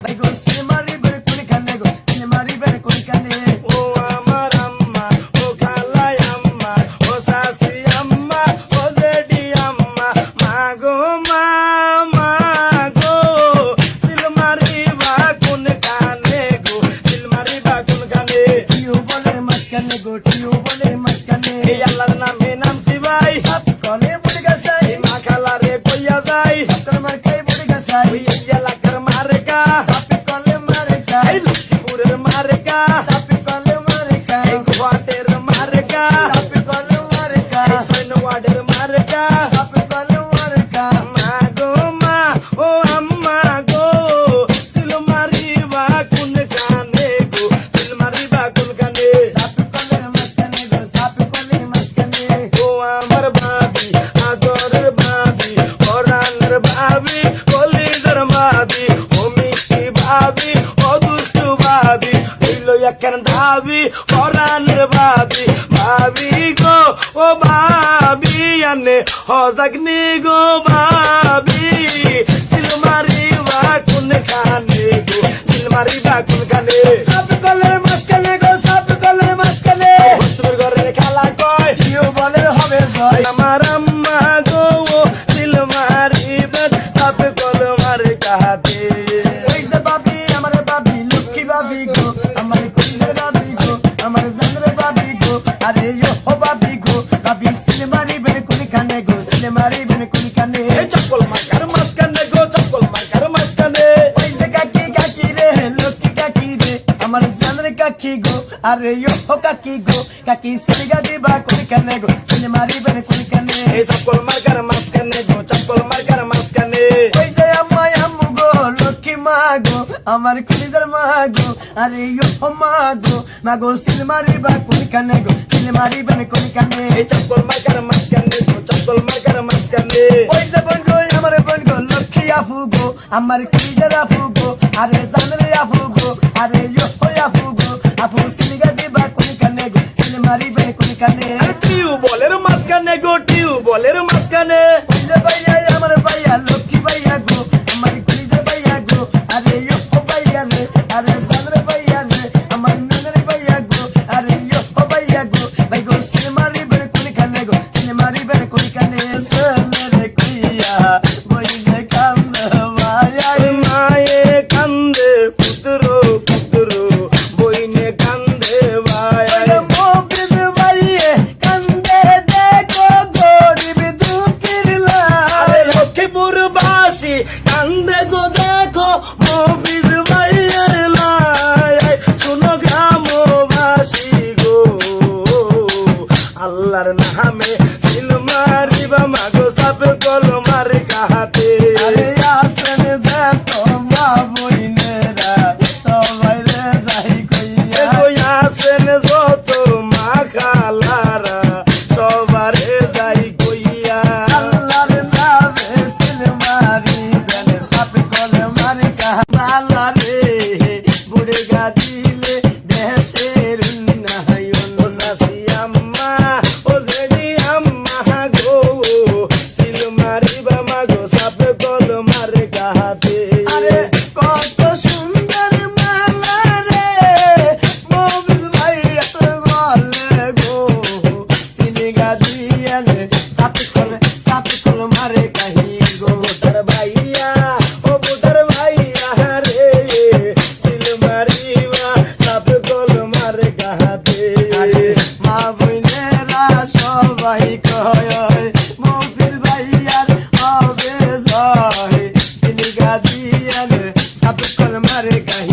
ভাই গো সিনেমারি বের কোন কানে গো সিনেমারি বের কোন কানে ও আমার আম্মা ও খালাই আম্মা ও শাশি আম্মা ও জেডি আম্মা মাগো মা গো সিলমারি বা কোন কানে গো সিলমারি বা কোন কানে টিউ বলে মাঝখানে গো টিউ বলে মাঝখানে এই আল্লাহর নামে নাম শিবাই সাপ কলে বুড়ি গাছাই এই মা খালারে কইয়া যাই তোমার খাই বুড়ি গাছাই ওই এই এলাকার মারেকা সাপ কলে মারে কা এই লক্ষ্মীপুরের মারেকা সাপ কলে মারে কা এই গুয়াহাটের মারেকা সাপ কলে মারে কা এই সৈনওয়ার্ডের মারেকা সাপ কলে মারে কা মাগো মা ও আম্মা গো সিলমারি বা কোন কানে গো সিলমারি বা কোন কানে সাপ কলে মাঝখানে গো সাপ কলে মাঝখানে ও আমার ভাবি আদরের ভাবি পরাণের ভাবি কলিজার ভাবি ও মিষ্টি ভাবি ও দুষ্টু ভাবি হইল একখান ধাবি পরাণের ভাবি ভাবি গো ও ভাবি আনে হজাগনি গো ভাবি সিলমারি বা কোন খানে গো সিলমারি বা কোন খানে সাপ কলে মাঝখানে গো সাপ কলে মাঝখানে হুসুর ঘরের খালা কয় টিউ বলে হবে জয় আমার আম্মা গো সিলমারি বেদ সাপ কল মারে কাহাতে এই যে বাবি আমার বাবি লক্ষ্মী বাবি গো আমার কলিজার বাবি গো আমার জানের বাবি গো আরে ইয়ো ও বাবি গো বাবি সিনেমারি বের কোন কানে গো সিনেমারি বের কোন কানে এই চপ্পল মার্কার মাঝখানে গো চপ্পল মার্কার মাঝখানে ওই যে কাকি রে লক্ষ্মী কাকি রে আমার জানের কাকি গো আরে ইয়ো ও কাকি গো কাকি সিনেগা দিবা কোন কানে গো সিনেমারি বের কোন কানে এই চপ্পল মার্কার মাঝখানে গো চপ্পল মার্কার মাঝখানে ওই যে আম্মাই আম্মু গো লক্ষ্মী মা গো আমার কলিজার মা গো আরে ইয়ো মা গো সিনেমারি বা কোন কানে গো সিনেমারি বের কোন কানে এই চপ্পল মার্কার মাঝখানে গো চপ্পল মার্কার মাঝখানে ওই যে বোন গো আমার বোন গো লক্ষ্মী আপু গো আমার কলিজার আপু গো আরে জানরে আপু গো আরে ইয়ো আপু গো আপু সিনেগা দিবা কোন কানে গো সিনেমারি বের কোন কানে টিউ বলের মাঝখানে গো টিউ বলের মাঝখানে ওই যে ভাইয়া আমার ভাইয়া লক্ষ্মী ভাইয়া গো আমার কলিজার ভাইয়া গো আরে ইয়ো ভাইয়া রে আরে জানরে ভাইয়া রে আমার ননের ভাইয়া গো আরে ইয়ো ভাইয়া গো ভাই গো সিনেমারি বের কোন কানে গো সিনেমারি বের কোন কানে সলে রে কইয়া বইলে কান্দ ভাইয়া মায়ে কান্দে পুত্রো পুত্রো বইনে কান্দে ভাই মোবিদ ভাইয়ে কান্দে দেখো গরিব দুঃখীর লাই লক্ষ্মীপুর বাসী কান্দে গো দেখো মফিজ ভাইয়ের লাই শুনো গ্রামবাসী গো আল্লাহর নামে সিলমারি বা মাগো সাপ কল মারে কাহাতে আরে আসেন যে তোমা বইনেরা সবাই রে যাই কইয়া আসেন যত মা খালারা সবারে যাই কইয়া আল্লাহর নামে সিলমারি বেন সাপ কলে মারি কাহালা রে বুড়ে গা দিলে দেশের উন্নয়ন ও শাশি আম্মা ও জেডি আম্মা গো সিলমারি বা মাগো সাপ কল মারে কাহাতে আরে কত সুন্দর মালা রে মবিজ ভাই এত গলে গো সিলিগা দিয়ালে সাপ কলে মারে কাহি গো বুটার ভাইয়া ও বুটার ভাইয়া রে সিলমারি বা সাপ কল মারে কাহাতে আরে মা বইনেরা সবাই কয় মবিজ ভাইয়ার হবে জয় সিলিগা দিয়ালে সাপ কলে মারে কাহি